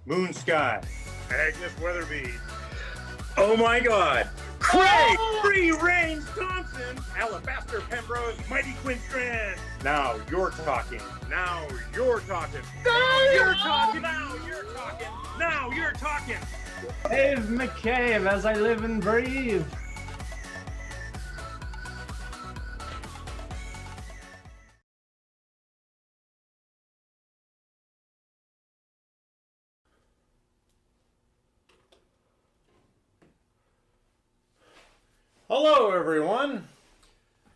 Moon Sky, Agnes Weatherby, oh my God, Craig, Free Range Thompson, Alabaster Pembrose, Mighty Quinn Strand. Now you're talking. Now you're talking. Now you're talking. Now you're talking. Now you're talking. Dave McCabe, as I live and breathe. Hello, everyone.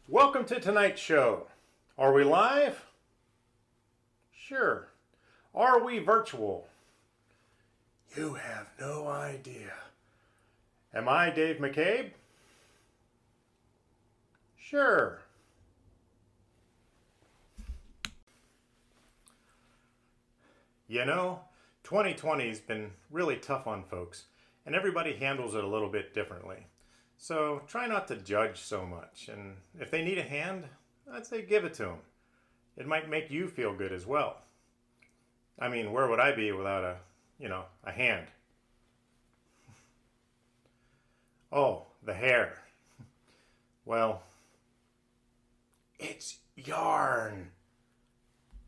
Welcome to tonight's show. Are we live? Sure. Are we virtual? You have no idea. Am I Dave McCabe? Sure. You know, 2020's been really tough on folks, and everybody handles it a little bit differently. So try not to judge so much, and if they need a hand, I'd say give it to them. It might make you feel good as well. I mean, where would I be without a hand? Oh, the hair. Well, it's yarn.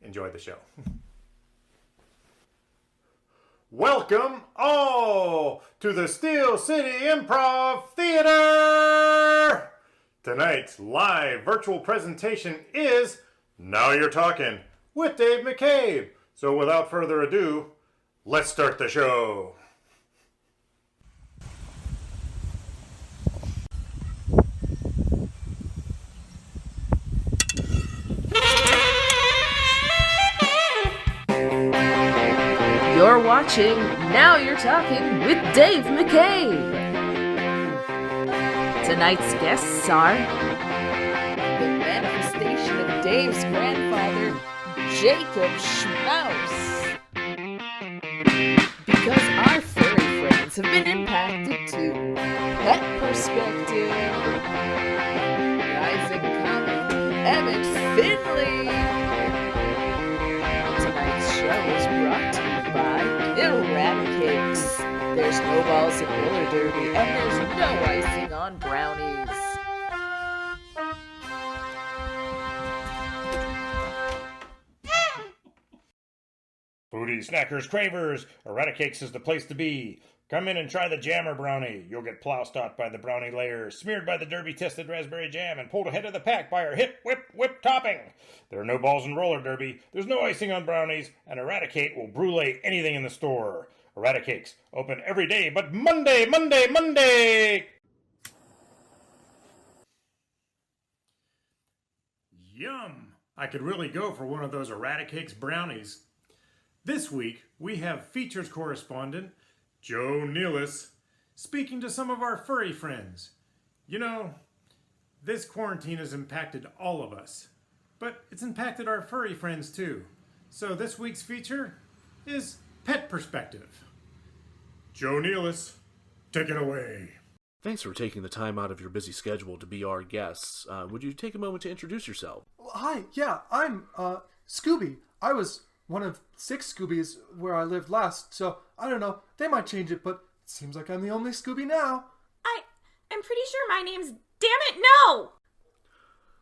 Enjoy the show. Welcome all to the Steel City Improv Theater! Tonight's live virtual presentation is Now You're Talking with Dave McCabe. So without further ado, let's start the show. You're watching Now You're Talking with Dave McCabe. Tonight's guests are the manifestation of Dave's grandfather, Jacob Schmaus. Because our furry friends have been impacted too. Pet Perspective. Rising Comic, Emmett Finley. Tonight's show is brought to you by Eradicates. There's no balls in roller derby, and there's no icing on brownies. Foodies, snackers, cravers, Eradicates is the place to be. Come in and try the Jammer Brownie. You'll get plow-stopped by the brownie layer, smeared by the derby-tested raspberry jam, and pulled ahead of the pack by our hip, whip topping. There are no balls in roller derby, there's no icing on brownies, and Eradicate will brulee anything in the store. Eradicates, open every day but Monday! Yum! I could really go for one of those Eradicates brownies. This week, we have features correspondent Joe Nealis speaking to some of our furry friends. You know, this quarantine has impacted all of us, but it's impacted our furry friends too. So this week's feature is Pet Perspective. Joe Nealis, take it away. Thanks for taking the time out of your busy schedule to be our guests. Would you take a moment to introduce yourself? Hi, yeah, I'm Scooby. I was one of 6 Scoobies where I lived last, so I don't know, they might change it, but it seems like I'm the only Scooby now. I'm pretty sure my name's Damn It No!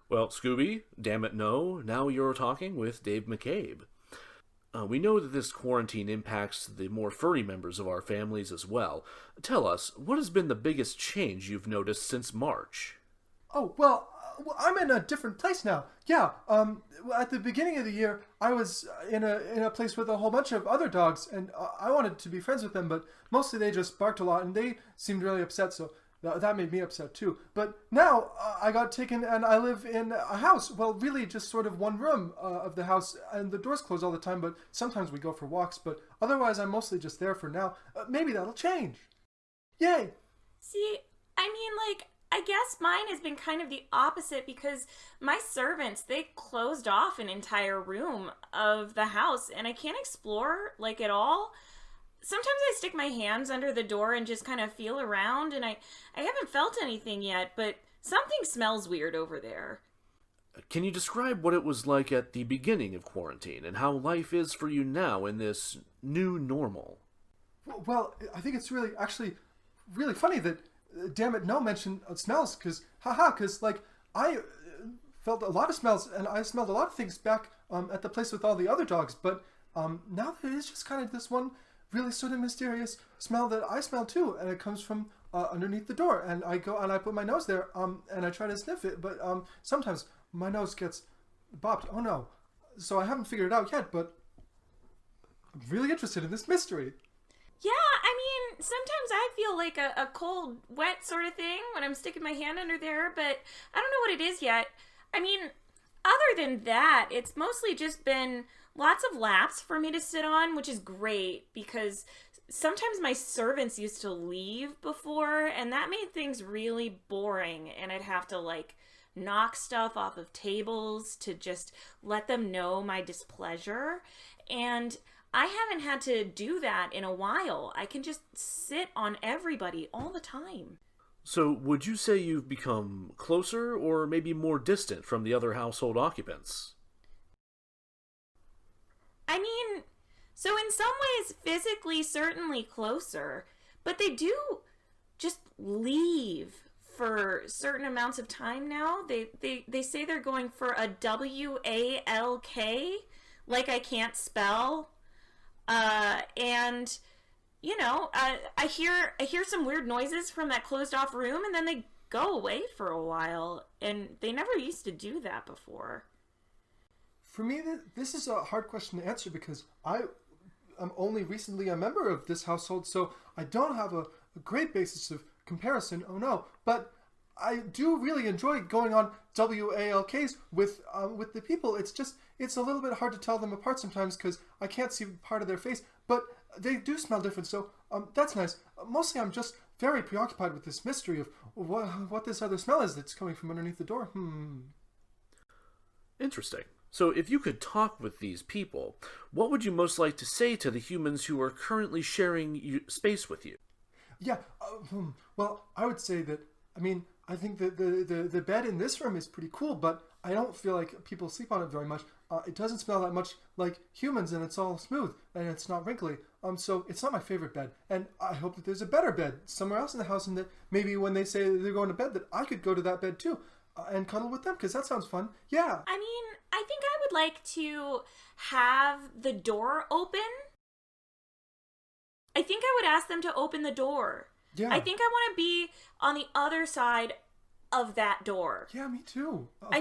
Well, Scooby, damn it no, now you're talking with Dave McCabe. We know that this quarantine impacts the more furry members of our families as well. Tell us, what has been the biggest change you've noticed since March? Oh, well, I'm in a different place now. Yeah, at the beginning of the year, I was in a place with a whole bunch of other dogs, and I wanted to be friends with them, but mostly they just barked a lot, and they seemed really upset, so that made me upset too. But now I got taken, and I live in a house. Well, really just sort of one room of the house, and the door's closed all the time, but sometimes we go for walks, but otherwise I'm mostly just there for now. Maybe that'll change. Yay! See, I guess mine has been kind of the opposite because my servants, they closed off an entire room of the house and I can't explore, at all. Sometimes I stick my hands under the door and just kind of feel around, and I haven't felt anything yet, but something smells weird over there. Can you describe what it was like at the beginning of quarantine and how life is for you now in this new normal? Well, I think it's really, actually, really funny that Damn It No mentioned smells, because like, I felt a lot of smells, and I smelled a lot of things back at the place with all the other dogs, but now there is just kind of this one really sort of mysterious smell that I smell too, and it comes from underneath the door, and I go and I put my nose there, and I try to sniff it, but sometimes my nose gets bopped. Oh no. So I haven't figured it out yet, but I'm really interested in this mystery. Yeah, I mean, sometimes I feel like a cold, wet sort of thing when I'm sticking my hand under there, but I don't know what it is yet. I mean, other than that, it's mostly just been lots of laps for me to sit on, which is great because sometimes my servants used to leave before, and that made things really boring, and I'd have to, like, knock stuff off of tables to just let them know my displeasure, and I haven't had to do that in a while. I can just sit on everybody all the time. So, would you say you've become closer or maybe more distant from the other household occupants? I mean, so in some ways, physically, certainly closer, but they do just leave for certain amounts of time now. They say they're going for a WALK, like I can't spell. And you know, I hear some weird noises from that closed off room, and then they go away for a while, and they never used to do that before. For me, this is a hard question to answer because I am only recently a member of this household, so I don't have a great basis of comparison. Oh no, but I do really enjoy going on WALKs with the people. It's a little bit hard to tell them apart sometimes because I can't see part of their face, but they do smell different, so that's nice. Mostly I'm just very preoccupied with this mystery of what this other smell is that's coming from underneath the door. Interesting. So if you could talk with these people, what would you most like to say to the humans who are currently sharing space with you? Yeah, well, I would say that, I mean, I think that the bed in this room is pretty cool, but I don't feel like people sleep on it very much. It doesn't smell that much like humans, and it's all smooth, and it's not wrinkly. So it's not my favorite bed, and I hope that there's a better bed somewhere else in the house, and that maybe when they say they're going to bed, that I could go to that bed too, and cuddle with them, because that sounds fun. Yeah. I mean, I think I would like to have the door open. I think I would ask them to open the door. Yeah. I think I want to be on the other side of that door. Yeah, me too. I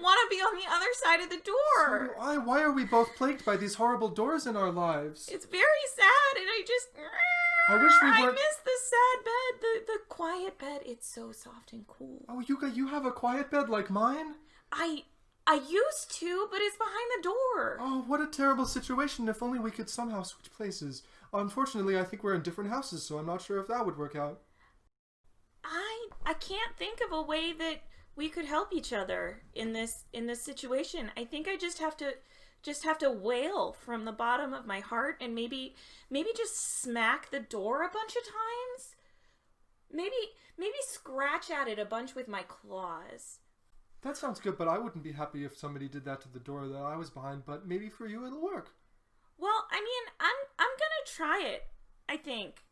want to be on the other side of the door. So do I. Why are we both plagued by these horrible doors in our lives? It's very sad, and I wish we I weren't. miss the sad bed, the quiet bed. It's so soft and cool. Oh, you have a quiet bed like mine? I used to, but it's behind the door. Oh, what a terrible situation. If only we could somehow switch places. Unfortunately, I think we're in different houses, so I'm not sure if that would work out. I can't think of a way that we could help each other in this situation. I think I just have to wail from the bottom of my heart and maybe just smack the door a bunch of times. Maybe scratch at it a bunch with my claws. That sounds good, but I wouldn't be happy if somebody did that to the door that I was behind, but maybe for you it'll work. Well, I mean, I'm gonna try it, I think.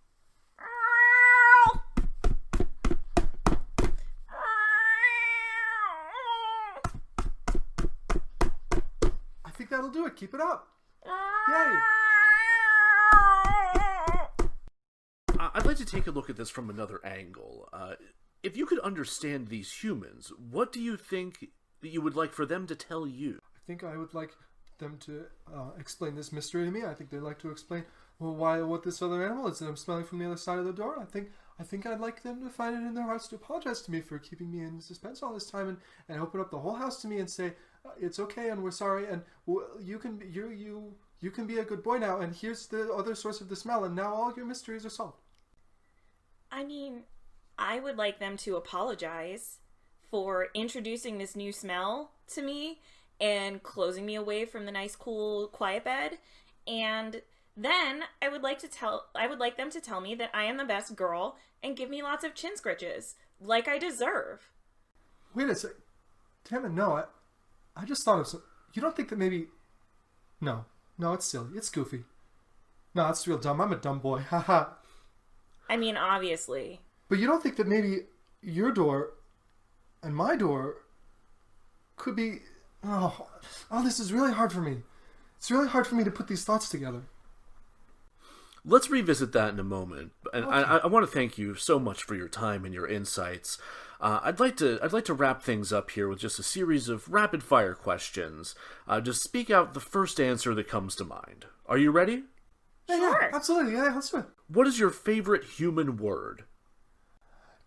I think that'll do it. Keep it up. Yay! I'd like to take a look at this from another angle. If you could understand these humans, what do you think that you would like for them to tell you? I think I would like them to explain this mystery to me. I think they'd like to explain what this other animal is that I'm smelling from the other side of the door. I think I'd like them to find it in their hearts to apologize to me for keeping me in suspense all this time and open up the whole house to me and say it's okay and we're sorry and you can be a good boy now and here's the other source of the smell and now all your mysteries are solved. I mean, I would like them to apologize for introducing this new smell to me and closing me away from the nice, cool, quiet bed. And then I would like them to tell me that I am the best girl and give me lots of chin scritches, like I deserve. Wait a sec. Damn it, no. I just thought of some... You don't think that maybe... No, it's silly. It's goofy. No, that's real dumb. I'm a dumb boy. Haha. I mean, obviously. But you don't think that maybe your door and my door could be... Oh, this is really hard for me. It's really hard for me to put these thoughts together. Let's revisit that in a moment. And Okay. I want to thank you so much for your time and your insights. I'd like to wrap things up here with just a series of rapid fire questions. Just speak out the first answer that comes to mind. Are you ready? Yeah, Sure. yeah, absolutely. Yeah, let's do it. What is your favorite human word?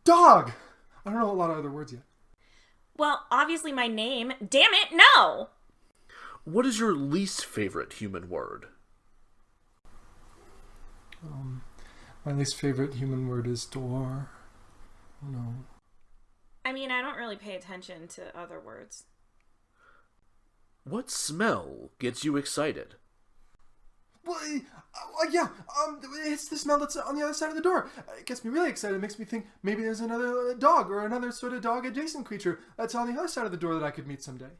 Dog! I don't know a lot of other words yet. Well, obviously my name. Damn it, no! What is your least favorite human word? My least favorite human word is door. Oh, no. I mean, I don't really pay attention to other words. What smell gets you excited? Well, yeah, it's the smell that's on the other side of the door. It gets me really excited. It makes me think maybe there's another dog or another sort of dog-adjacent creature that's on the other side of the door that I could meet someday.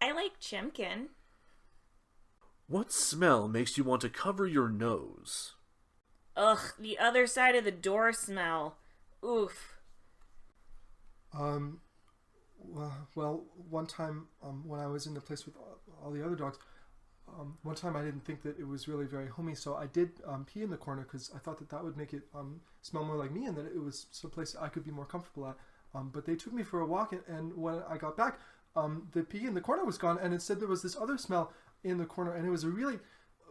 I like Chimkin. What smell makes you want to cover your nose? Ugh, the other side of the door smell. Oof. Well, one time when I was in the place with all the other dogs, one time I didn't think that it was really very homey, so I did pee in the corner because I thought that that would make it smell more like me and that it was someplace I could be more comfortable at. But they took me for a walk, and when I got back, the pee in the corner was gone, and instead there was this other smell in the corner, and it was a really,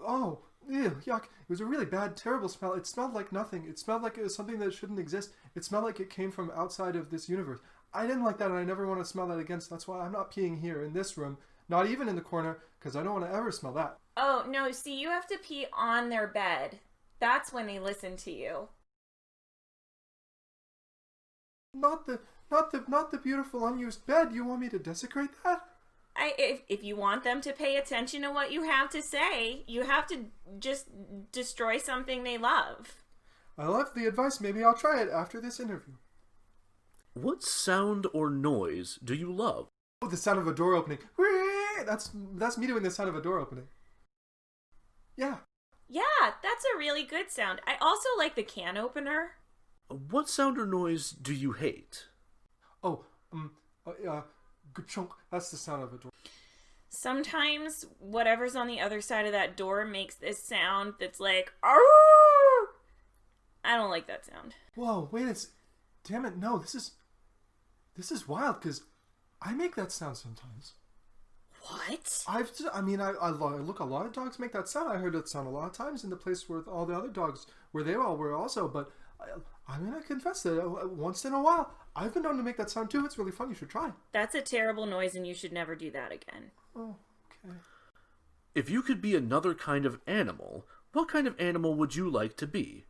oh, ew, yuck. It was a really bad, terrible smell. It smelled like nothing. It smelled like it was something that shouldn't exist. It smelled like it came from outside of this universe. I didn't like that, and I never want to smell that again, so that's why I'm not peeing here in this room, not even in the corner, because I don't want to ever smell that. Oh, no, see, you have to pee on their bed. That's when they listen to you. Not the beautiful unused bed. You want me to desecrate that? If you want them to pay attention to what you have to say, you have to just destroy something they love. I love the advice. Maybe I'll try it after this interview. What sound or noise do you love? Oh, the sound of a door opening. That's me doing the sound of a door opening. Yeah. Yeah, that's a really good sound. I also like the can opener. What sound or noise do you hate? Oh, good chunk. That's the sound of a door. Sometimes whatever's on the other side of that door makes this sound that's like, "Arr!" I don't like that sound. Whoa, wait, damn it, no, this is wild, because I make that sound sometimes. What? I look, a lot of dogs make that sound. I heard that sound a lot of times in the place where all the other dogs, where they all were also, but I'm going to confess that once in a while, I've been known to make that sound too. It's really fun. You should try. That's a terrible noise and you should never do that again. Oh, okay. If you could be another kind of animal, what kind of animal would you like to be?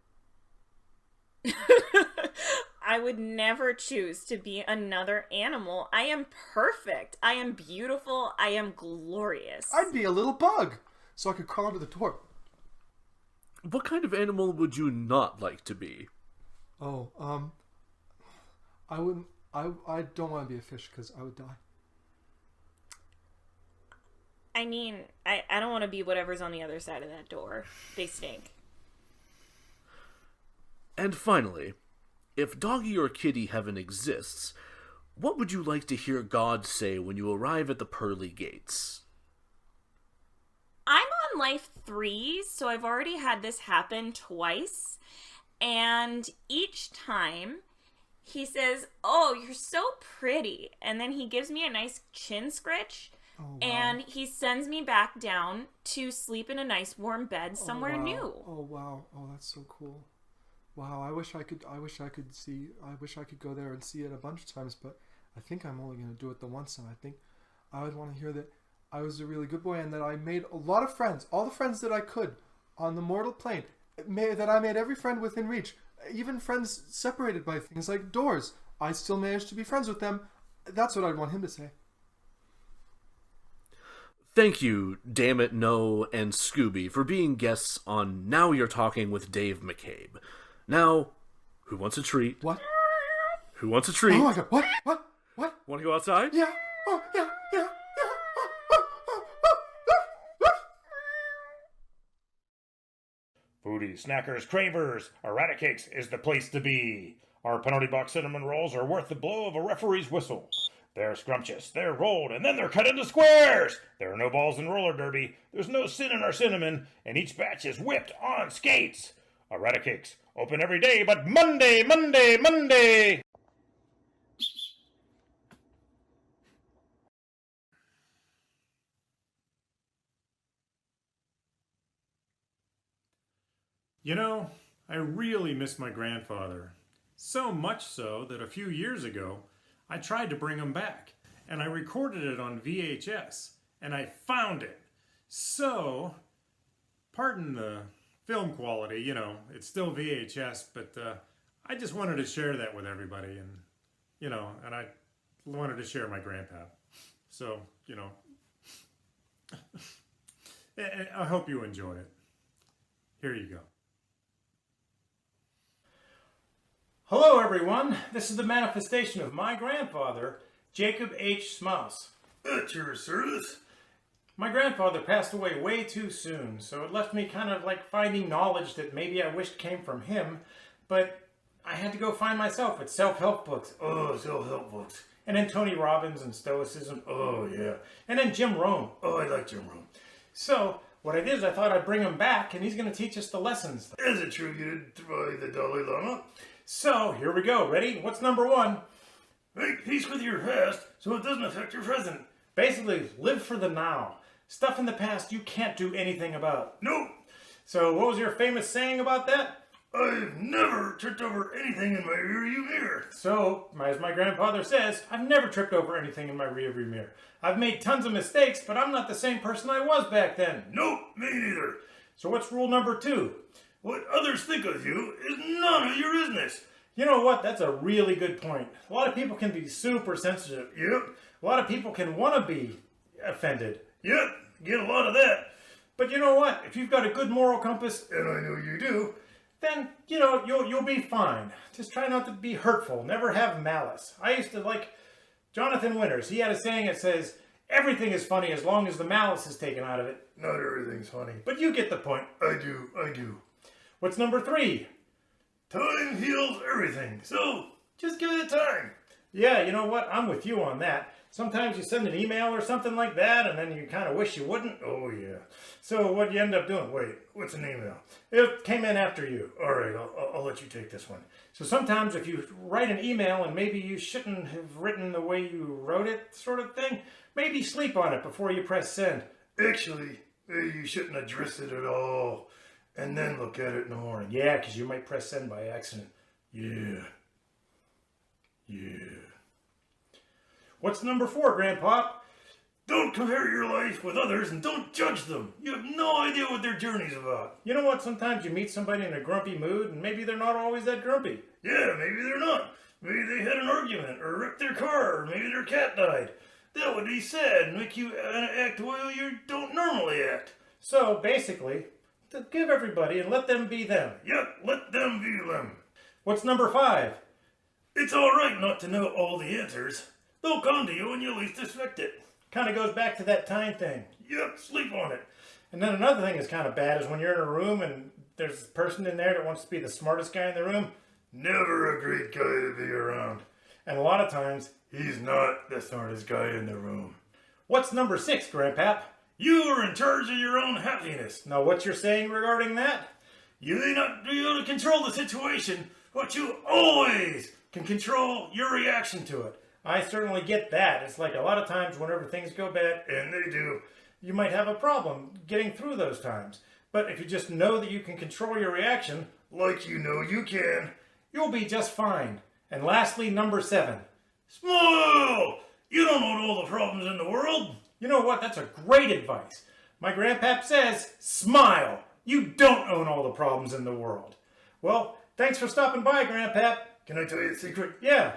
I would never choose to be another animal. I am perfect. I am beautiful. I am glorious. I'd be a little bug, so I could crawl under the door. What kind of animal would you not like to be? Oh, I wouldn't. I don't want to be a fish because I would die. I mean, I don't want to be whatever's on the other side of that door. They stink. And finally, if doggy or kitty heaven exists, what would you like to hear God say when you arrive at the pearly gates? I'm on life 3, so I've already had this happen twice. And each time he says, "Oh, you're so pretty." And then he gives me a nice chin scritch. Oh, wow. And he sends me back down to sleep in a nice warm bed somewhere new. Oh wow! Oh, that's so cool. Wow, I wish I could go there and see it a bunch of times, but I think I'm only going to do it the once, and I think I would want to hear that I was a really good boy and that I made a lot of friends, all the friends that I could on the mortal plane, that I made every friend within reach, even friends separated by things like doors. I still managed to be friends with them. That's what I'd want him to say. Thank you, Dammit No and Scooby, for being guests on Now You're Talking with Dave McCabe. Now, who wants a treat? What? Who wants a treat? Oh my god, what? What? Want to go outside? Yeah. Oh, yeah. Foodies, snackers, cravers, Eradicakes is the place to be. Our penalty box cinnamon rolls are worth the blow of a referee's whistle. They're scrumptious, they're rolled, and then they're cut into squares. There are no balls in roller derby, there's no sin in our cinnamon, and each batch is whipped on skates. Eradicakes, open every day, but Monday, Monday, Monday! You know, I really miss my grandfather. So much so that a few years ago, I tried to bring him back, and I recorded it on VHS, and I found it. So, pardon the film quality, you know, it's still VHS, but I just wanted to share that with everybody, and, you know, and I wanted to share my grandpa. So, you know, I hope you enjoy it. Here you go. Hello, everyone. This is the manifestation of my grandfather, Jacob H. Smouse. At your service. My grandfather passed away way too soon, so it left me kind of like finding knowledge that maybe I wished came from him, but I had to go find myself with self-help books. Oh, self-help books. And then Tony Robbins and Stoicism. Oh, yeah. And then Jim Rohn. Oh, I like Jim Rohn. So, what I did is I thought I'd bring him back, and he's going to teach us the lessons. As attributed by the Dalai Lama. So, here we go. Ready? What's number one? Make peace with your past so it doesn't affect your present. Basically, live for the now. Stuff in the past you can't do anything about. Nope. So, what was your famous saying about that? I've never tripped over anything in my rearview mirror. So, as my grandfather says, I've never tripped over anything in my rearview mirror. I've made tons of mistakes, but I'm not the same person I was back then. Nope, me neither. So what's rule number two? What others think of you is none of your business. You know what? That's a really good point. A lot of people can be super sensitive. Yep, A lot of people can want to be offended. yep, get a lot of that. But you know what? If you've got a good moral compass, And I know you do. then, you know, you'll be fine. Just try not to be hurtful. Never have malice. I used to like Jonathan Winters. He had a saying that says, everything is funny as long as the malice is taken out of it. Not everything's funny. But you get the point. I do. What's number three? Time heals everything, so just give it time. Yeah, you know what? I'm with you on that. Sometimes you send an email or something like that, and then you kind of wish you wouldn't. Oh, yeah. So what do you end up doing? Wait, what's an email? It came in after you. All right, I'll let you take this one. So sometimes if you write an email and maybe you shouldn't have written the way you wrote it, sort of thing, maybe sleep on it before you press send. Actually, you shouldn't address it at all, and then look at it in the morning. Yeah, because you might press send by accident. Yeah. What's number four, Grandpa? Don't compare your life with others and don't judge them. You have no idea what their journey's about. You know what? Sometimes you meet somebody in a grumpy mood and maybe they're not always that grumpy. Yeah, maybe they're not. Maybe they had an argument or wrecked their car or maybe their cat died. That would be sad and make you act the way you don't normally act. So basically, to give everybody and let them be them. Yep, let them be them. What's number five? It's alright not to know all the answers. They'll come to you when you least expect it. Kind of goes back to that time thing. Yep, sleep on it. And then another thing that's kind of bad is when you're in a room and there's a person in there that wants to be the smartest guy in the room. Never a great guy to be around. And a lot of times, He's not the smartest guy in the room. what's number six, Grandpap? You are in charge of your own happiness. Now, what you're saying regarding that? You may not be able to control the situation, but you always can control your reaction to it. I certainly get that. It's like a lot of times whenever things go bad, And they do. you might have a problem getting through those times. But if you just know that you can control your reaction, Like you know you can. you'll be just fine. And lastly, number seven. Smile! You don't own all the problems in the world. You know what? That's a great advice. My grandpap says, smile. You don't own all the problems in the world. Well, thanks for stopping by, Grandpap. Can I tell you a secret? Yeah.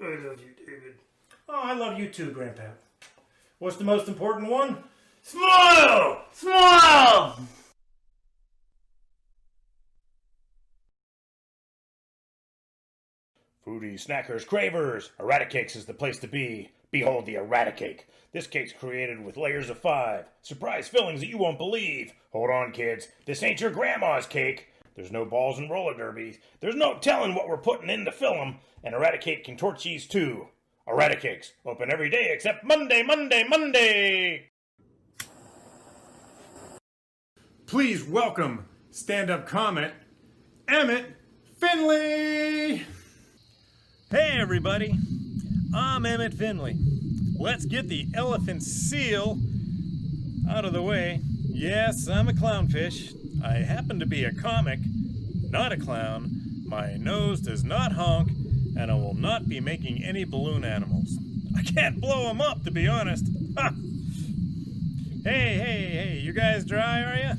I love you, David. Oh, I love you too, Grandpap. What's the most important one? Smile! Smile! Foodies, snackers, cravers, Eradicakes is the place to be. Behold the Eradicate. This cake's created with layers of 5. Surprise fillings that you won't believe. Hold on, kids. This ain't your grandma's cake. There's no balls and roller derbies. There's no telling what we're putting in to fill 'em. And Eradicate can torch these too. Eradicates. Open every day except Monday, Monday, Monday. Please welcome stand-up comic Emmett Finley. Hey everybody, I'm Emmett Finley. Let's get the elephant seal out of the way. Yes, I'm a clownfish. I happen to be a comic, not a clown. My nose does not honk, and I will not be making any balloon animals. I can't blow them up, to be honest. Ha! Hey, you guys dry, are you?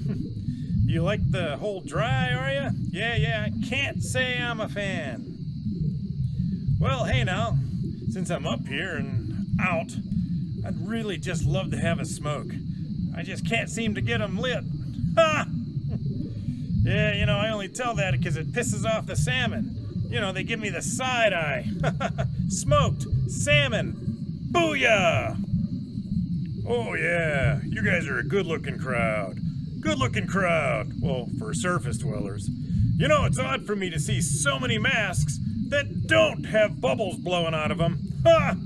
You like the whole dry, are you? Yeah, I can't say I'm a fan. Well, hey now, since I'm up here and out, I'd really just love to have a smoke. I just can't seem to get them lit. Ha! Yeah, I only tell that because it pisses off the salmon. They give me the side eye. Smoked salmon. Booyah! Oh yeah, you guys are a good-looking crowd. Good-looking crowd. Well, for surface dwellers. It's odd for me to see so many masks that don't have bubbles blowing out of them. Ha!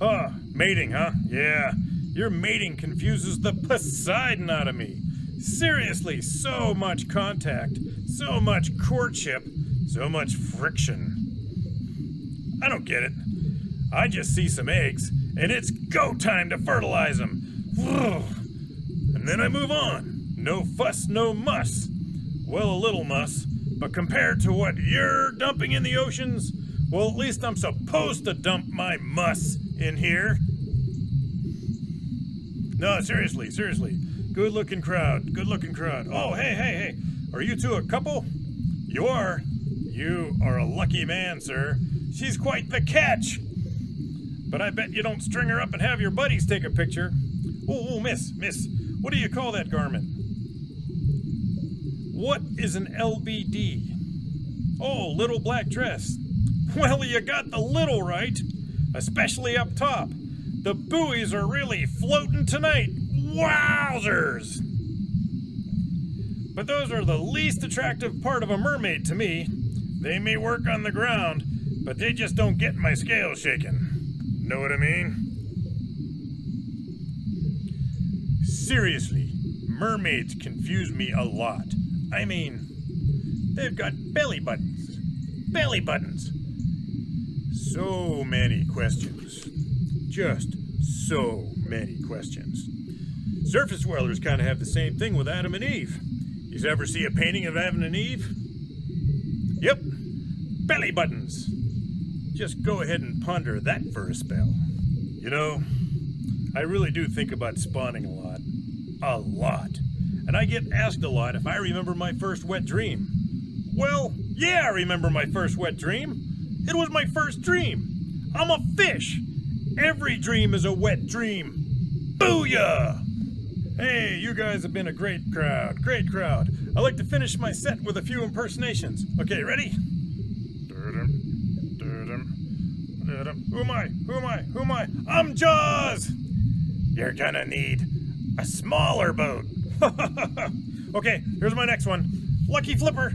Oh, mating, huh? Yeah, your mating confuses the Poseidon out of me. Seriously, so much contact, so much courtship, so much friction. I don't get it. I just see some eggs, and it's go time to fertilize them. And then I move on. No fuss, no muss. Well, a little muss, but compared to what you're dumping in the oceans, well, at least I'm supposed to dump my muss in here. No, seriously. Good-looking crowd. Oh, hey. Are you two a couple? You are. You are a lucky man, sir. She's quite the catch. But I bet you don't string her up and have your buddies take a picture. Oh, miss. What do you call that garment? What is an LBD? Oh, little black dress. Well, you got the little right, especially up top. The buoys are really floating tonight. Wowzers! But those are the least attractive part of a mermaid to me. They may work on the ground, but they just don't get my scales shaking. Know what I mean? Seriously, mermaids confuse me a lot. I mean, they've got belly buttons. Belly buttons. So many questions. Just so many questions. Surface dwellers kind of have the same thing with Adam and Eve. You ever see a painting of Adam and Eve? Yep. Belly buttons. Just go ahead and ponder that for a spell. I really do think about spawning a lot. A lot. And I get asked a lot if I remember my first wet dream. Well, yeah, I remember my first wet dream. It was my first dream. I'm a fish. Every dream is a wet dream. Booyah! Hey, you guys have been a great crowd. I'd like to finish my set with a few impersonations. Okay, ready? Who am I? I'm Jaws! You're gonna need a smaller boat. Okay, here's my next one. Lucky Flipper.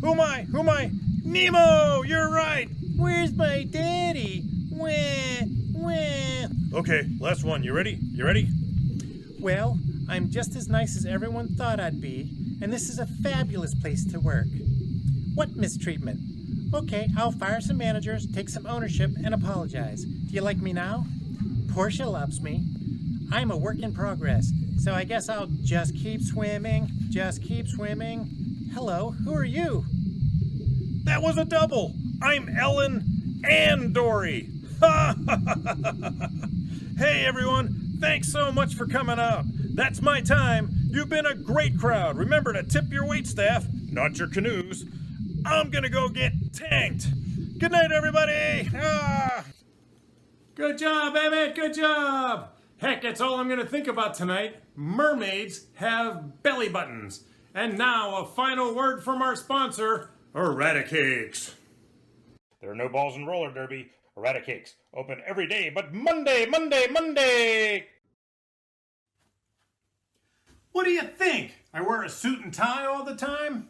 Who am I? Nemo, you're right. Where's my daddy? Wah. Okay, last one. You ready? Well, I'm just as nice as everyone thought I'd be, and this is a fabulous place to work. What mistreatment? Okay, I'll fire some managers, take some ownership, and apologize. Do you like me now? Portia loves me. I'm a work in progress, so I guess I'll just keep swimming. Hello, who are you? That was a double. I'm Ellen and Dory. Hey, everyone. Thanks so much for coming out. That's my time. You've been a great crowd. Remember to tip your waitstaff, not your canoes. I'm gonna go get tanked. Good night, everybody. Good job, Emmett. Good job. Heck, that's all I'm going to think about tonight. Mermaids have belly buttons. And now a final word from our sponsor, Eradicakes. There are no balls in roller derby. Eradicates, open every day but Monday, Monday, Monday! What do you think? I wear a suit and tie all the time?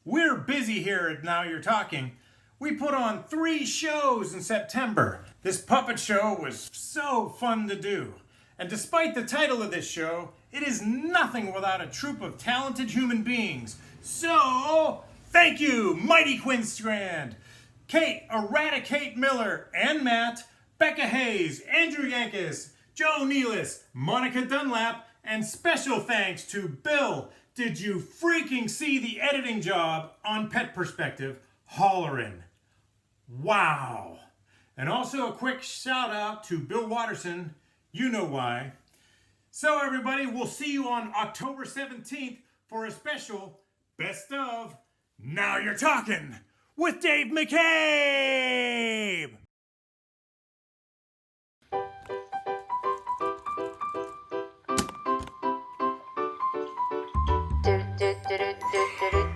We're busy here at Now You're Talking. We put on 3 shows in September. This puppet show was so fun to do. And despite the title of this show, it is nothing without a troupe of talented human beings. So, thank you, Mighty Quinn Strand, Kate Eradicate Miller, and Matt, Becca Hayes, Andrew Yankis, Joe Nealis, Monica Dunlap, and special thanks to Bill. Did you freaking see the editing job on Pet Perspective? Hollerin'. Wow. And also a quick shout out to Bill Watterson. You know why. So everybody, we'll see you on October 17th for a special Best of Now You're Talking with Dave McCabe. Do do do do do do